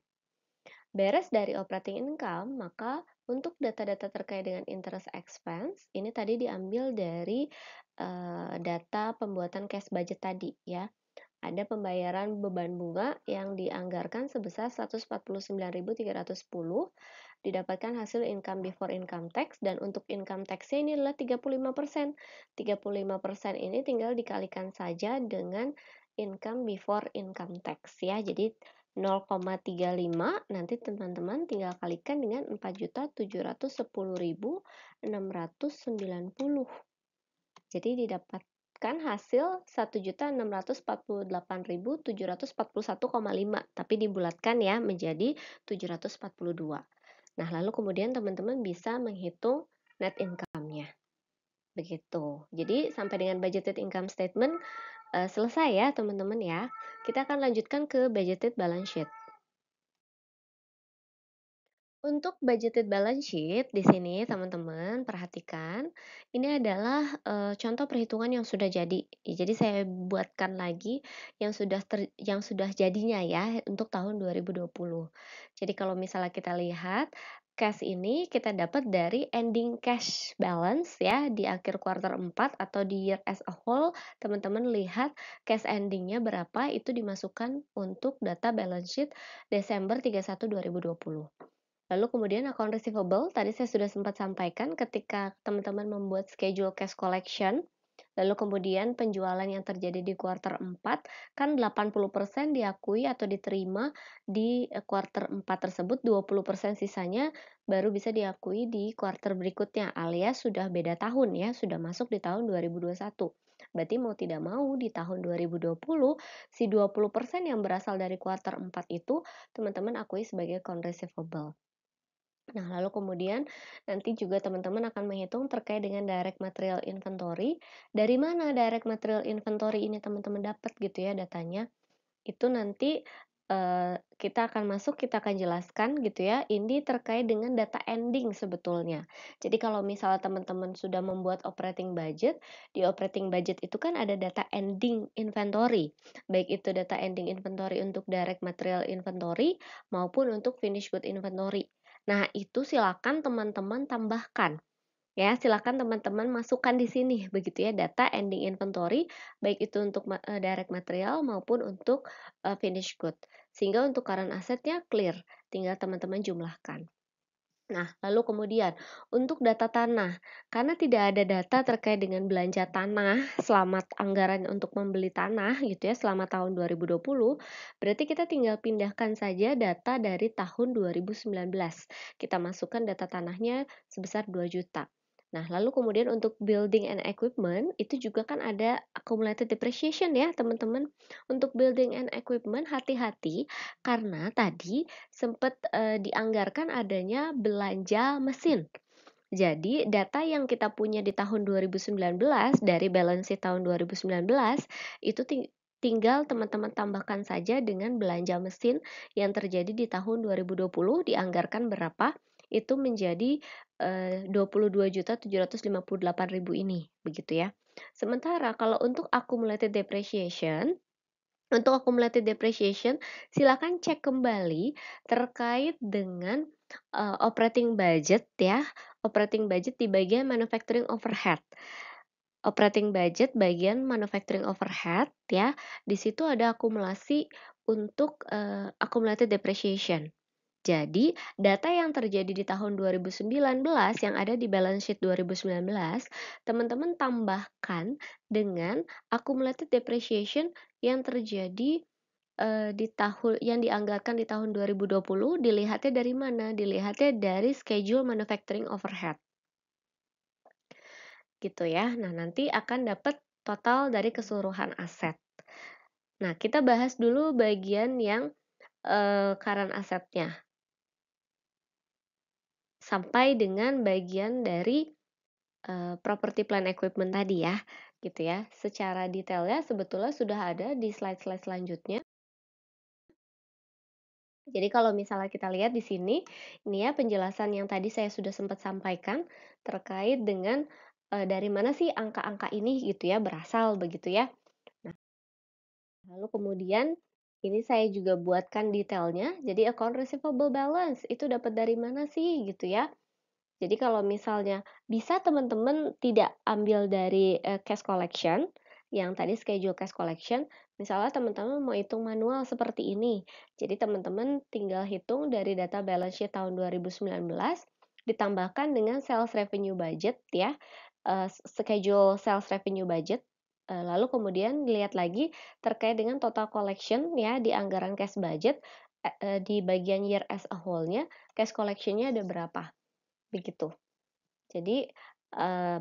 Beres dari operating income, maka untuk data-data terkait dengan interest expense, ini tadi diambil dari data pembuatan cash budget tadi ya. Ada pembayaran beban bunga yang dianggarkan sebesar 149.310, didapatkan hasil income before income tax, dan untuk income tax-nya ini adalah 35%. 35% ini tinggal dikalikan saja dengan income before income tax ya. Jadi 0,35 nanti teman-teman tinggal kalikan dengan 4.710.690. Jadi didapatkan hasil 1.648.741,5, tapi dibulatkan ya menjadi 742. Nah, lalu kemudian teman-teman bisa menghitung net income-nya. Begitu. Jadi sampai dengan budgeted income statement selesai ya teman-teman ya. Kita akan lanjutkan ke budgeted balance sheet. Untuk budgeted balance sheet di sini teman-teman perhatikan, ini adalah contoh perhitungan yang sudah jadi. Jadi saya buatkan lagi yang sudah jadinya ya untuk tahun 2020. Jadi kalau misalnya kita lihat cash ini kita dapat dari ending cash balance ya di akhir kuartal 4 atau di year as a whole, teman-teman lihat cash endingnya berapa itu dimasukkan untuk data balance sheet Desember 31 2020. Lalu kemudian account receivable, tadi saya sudah sempat sampaikan ketika teman-teman membuat schedule cash collection, lalu kemudian penjualan yang terjadi di kuartal 4, kan 80% diakui atau diterima di kuartal 4 tersebut, 20% sisanya baru bisa diakui di kuartal berikutnya, alias sudah beda tahun ya, sudah masuk di tahun 2021. Berarti mau tidak mau di tahun 2020, si 20% yang berasal dari kuartal 4 itu teman-teman akui sebagai account receivable. Nah, lalu kemudian nanti juga teman-teman akan menghitung terkait dengan direct material inventory. Dari mana direct material inventory ini teman-teman dapat gitu ya datanya. Itu nanti kita akan masuk, kita akan jelaskan gitu ya. Ini terkait dengan data ending sebetulnya. Jadi kalau misalnya teman-teman sudah membuat operating budget, di operating budget itu kan ada data ending inventory. Baik itu data ending inventory untuk direct material inventory maupun untuk finished good inventory. Nah, itu silakan teman-teman tambahkan. Ya, silakan teman-teman masukkan di sini begitu ya data ending inventory baik itu untuk direct material maupun untuk finished good. Sehingga untuk current assetnya clear, tinggal teman-teman jumlahkan. Nah, lalu kemudian untuk data tanah, karena tidak ada data terkait dengan belanja tanah selama anggaran untuk membeli tanah gitu ya selama tahun 2020, berarti kita tinggal pindahkan saja data dari tahun 2019. Kita masukkan data tanahnya sebesar 2 juta. Nah, lalu kemudian untuk building and equipment itu juga kan ada accumulated depreciation ya, teman-teman. Untuk building and equipment hati-hati karena tadi sempat dianggarkan adanya belanja mesin. Jadi, data yang kita punya di tahun 2019 dari balance sheet tahun 2019 itu tinggal teman-teman tambahkan saja dengan belanja mesin yang terjadi di tahun 2020 dianggarkan berapa? Itu menjadi 22.758.000 ini, begitu ya. Sementara kalau untuk accumulated depreciation silakan cek kembali terkait dengan operating budget ya, operating budget di bagian manufacturing overhead. Operating budget bagian manufacturing overhead ya, di situ ada akumulasi untuk, accumulated depreciation. Jadi, data yang terjadi di tahun 2019 yang ada di balance sheet 2019, teman-teman tambahkan dengan accumulated depreciation yang terjadi di tahun yang dianggarkan di tahun 2020, dilihatnya dari mana? Dilihatnya dari schedule manufacturing overhead, gitu ya. Nah, nanti akan dapat total dari keseluruhan aset. Nah, kita bahas dulu bagian yang current assetnya, sampai dengan bagian dari property plant equipment tadi ya, gitu ya. Secara detailnya sebetulnya sudah ada di slide-slide selanjutnya. Jadi kalau misalnya kita lihat di sini, ini ya penjelasan yang tadi saya sudah sempat sampaikan terkait dengan dari mana sih angka-angka ini gitu ya berasal begitu ya. Nah, lalu kemudian ini saya juga buatkan detailnya. Jadi account receivable balance itu dapat dari mana sih gitu ya. Jadi kalau misalnya bisa teman-teman tidak ambil dari cash collection, yang tadi schedule cash collection, misalnya teman-teman mau hitung manual seperti ini. Jadi teman-teman tinggal hitung dari data balance sheet tahun 2019, ditambahkan dengan sales revenue budget ya, schedule sales revenue budget, lalu kemudian lihat lagi terkait dengan total collection ya di anggaran cash budget, di bagian year as a whole-nya, cash collection-nya ada berapa. Begitu. Jadi,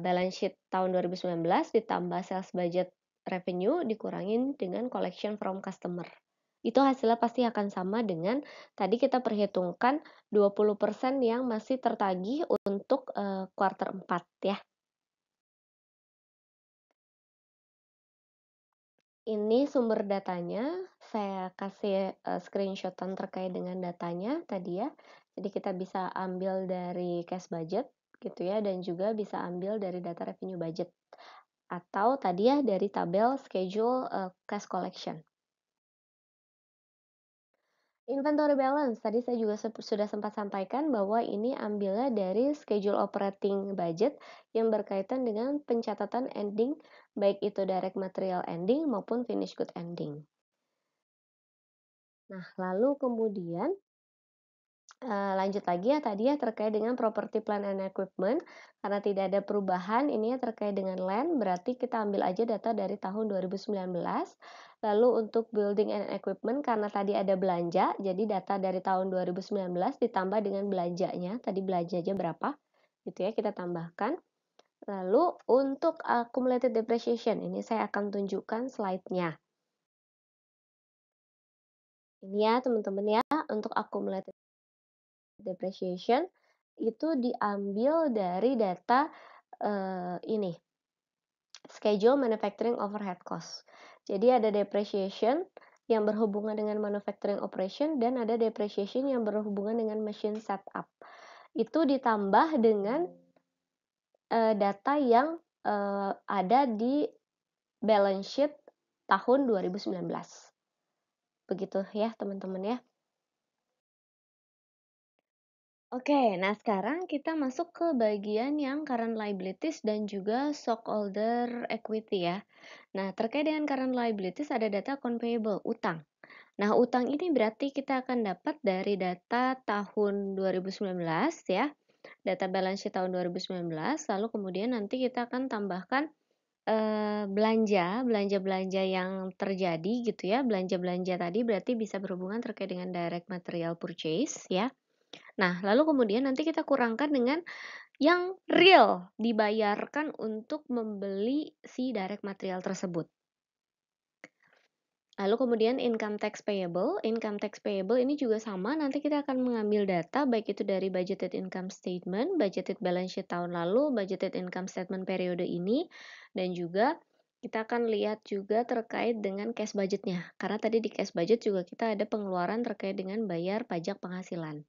balance sheet tahun 2019 ditambah sales budget revenue dikurangin dengan collection from customer. Itu hasilnya pasti akan sama dengan tadi kita perhitungkan 20% yang masih tertagih untuk, kuartal 4 ya. Ini sumber datanya, saya kasih, screenshot-an terkait dengan datanya tadi ya. Jadi kita bisa ambil dari cash budget gitu ya, dan juga bisa ambil dari data revenue budget. Atau tadi ya dari tabel schedule, cash collection. Inventory balance, tadi saya juga sudah sempat sampaikan bahwa ini ambilnya dari schedule operating budget yang berkaitan dengan pencatatan ending, baik itu direct material ending maupun finished good ending. Nah, lalu kemudian lanjut lagi ya tadi ya terkait dengan property plant and equipment, karena tidak ada perubahan ini ya terkait dengan land, berarti kita ambil aja data dari tahun 2019. Lalu untuk building and equipment karena tadi ada belanja, jadi data dari tahun 2019 ditambah dengan belanjanya, tadi belanjanya berapa, gitu ya kita tambahkan. Lalu untuk accumulated depreciation, ini saya akan tunjukkan slide-nya. Ini ya teman-teman ya, untuk accumulated depreciation itu diambil dari data ini schedule manufacturing overhead cost. Jadi ada depreciation yang berhubungan dengan manufacturing operation dan ada depreciation yang berhubungan dengan machine setup. Itu ditambah dengan data yang ada di balance sheet tahun 2019. Begitu ya teman-teman ya. Oke, nah sekarang kita masuk ke bagian yang current liabilities dan juga stockholder equity ya. Nah, terkait dengan current liabilities ada data account payable, utang. Nah, utang ini berarti kita akan dapat dari data tahun 2019 ya, data balance sheet tahun 2019, lalu kemudian nanti kita akan tambahkan belanja-belanja yang terjadi gitu ya. Belanja-belanja tadi berarti bisa berhubungan terkait dengan direct material purchase ya. Nah, lalu kemudian nanti kita kurangkan dengan yang real dibayarkan untuk membeli si direct material tersebut. Lalu kemudian income tax payable ini juga sama, nanti kita akan mengambil data baik itu dari budgeted income statement, budgeted balance sheet tahun lalu, budgeted income statement periode ini, dan juga kita akan lihat juga terkait dengan cash budgetnya, karena tadi di cash budget juga kita ada pengeluaran terkait dengan bayar pajak penghasilan.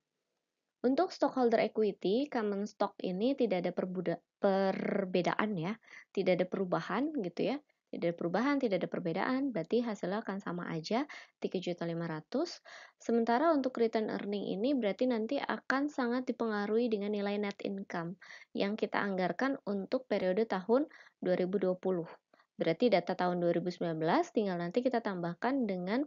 Untuk stockholder equity, common stock ini tidak ada perbedaan ya, tidak ada perubahan gitu ya. Tidak ada perubahan, tidak ada perbedaan, berarti hasilnya akan sama aja, 3.500.000. Sementara untuk return earning ini berarti nanti akan sangat dipengaruhi dengan nilai net income yang kita anggarkan untuk periode tahun 2020. Berarti data tahun 2019 tinggal nanti kita tambahkan dengan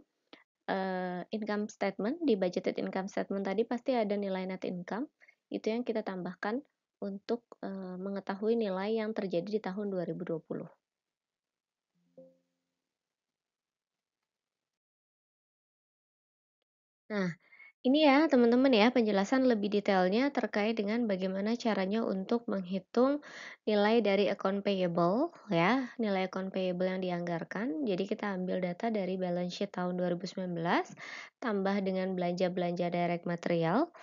income statement. Di budgeted income statement tadi pasti ada nilai net income, itu yang kita tambahkan untuk mengetahui nilai yang terjadi di tahun 2020. Nah, ini ya teman-teman ya penjelasan lebih detailnya terkait dengan bagaimana caranya untuk menghitung nilai dari account payable ya, nilai account payable yang dianggarkan. Jadi kita ambil data dari balance sheet tahun 2019 tambah dengan belanja-belanja direct material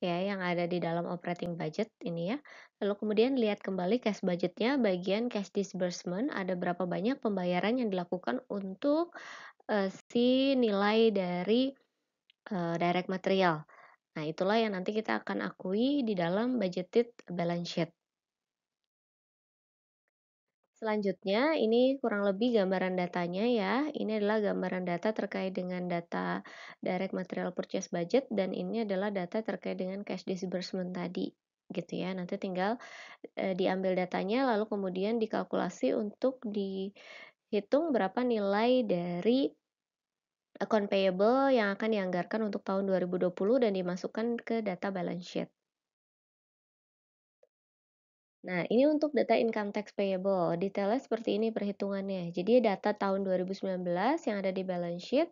ya yang ada di dalam operating budget ini ya. Lalu kemudian lihat kembali cash budgetnya bagian cash disbursement ada berapa banyak pembayaran yang dilakukan untuk si nilai dari direct material. Nah, itulah yang nanti kita akan akui di dalam budgeted balance sheet. Selanjutnya, ini kurang lebih gambaran datanya ya. Ini adalah gambaran data terkait dengan data direct material purchase budget dan ini adalah data terkait dengan cash disbursement tadi gitu ya. Nanti tinggal diambil datanya lalu kemudian dikalkulasi untuk dihitung berapa nilai dari account payable yang akan dianggarkan untuk tahun 2020 dan dimasukkan ke data balance sheet. Nah, ini untuk data income tax payable. Detailnya seperti ini perhitungannya. Jadi data tahun 2019 yang ada di balance sheet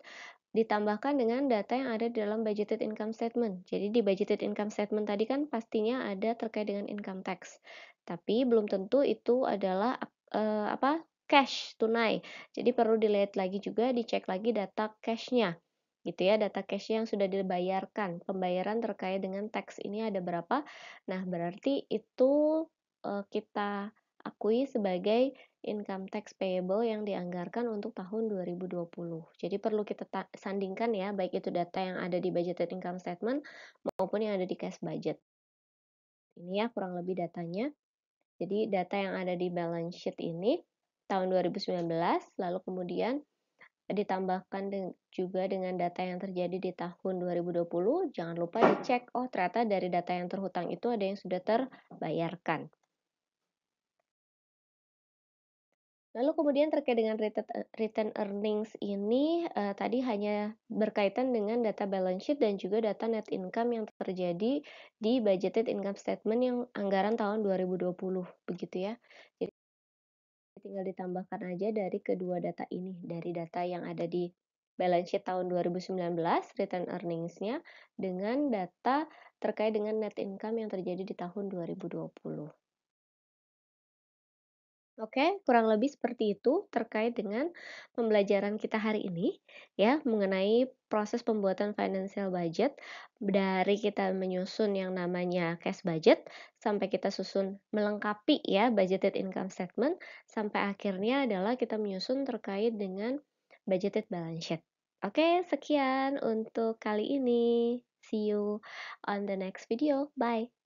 ditambahkan dengan data yang ada di dalam budgeted income statement. Jadi di budgeted income statement tadi kan pastinya ada terkait dengan income tax. Tapi belum tentu itu adalah cash tunai. Jadi perlu dilihat lagi juga, dicek lagi data cashnya gitu ya, data cash yang sudah dibayarkan, pembayaran terkait dengan tax ini ada berapa. Nah, berarti itu kita akui sebagai income tax payable yang dianggarkan untuk tahun 2020. Jadi perlu kita sandingkan ya, baik itu data yang ada di budgeted income statement maupun yang ada di cash budget. Ini ya kurang lebih datanya. Jadi data yang ada di balance sheet ini tahun 2019, lalu kemudian ditambahkan juga dengan data yang terjadi di tahun 2020, jangan lupa dicek, oh ternyata dari data yang terhutang itu ada yang sudah terbayarkan. Lalu kemudian terkait dengan return earnings ini tadi hanya berkaitan dengan data balance sheet dan juga data net income yang terjadi di budgeted income statement yang anggaran tahun 2020 begitu ya. Jadi tinggal ditambahkan aja dari kedua data ini, dari data yang ada di balance sheet tahun 2019 return earnings-nya dengan data terkait dengan net income yang terjadi di tahun 2020. Oke, kurang lebih seperti itu terkait dengan pembelajaran kita hari ini ya mengenai proses pembuatan financial budget dari kita menyusun yang namanya cash budget sampai kita susun melengkapi ya budgeted income statement sampai akhirnya adalah kita menyusun terkait dengan budgeted balance sheet. Oke, sekian untuk kali ini. See you on the next video. Bye.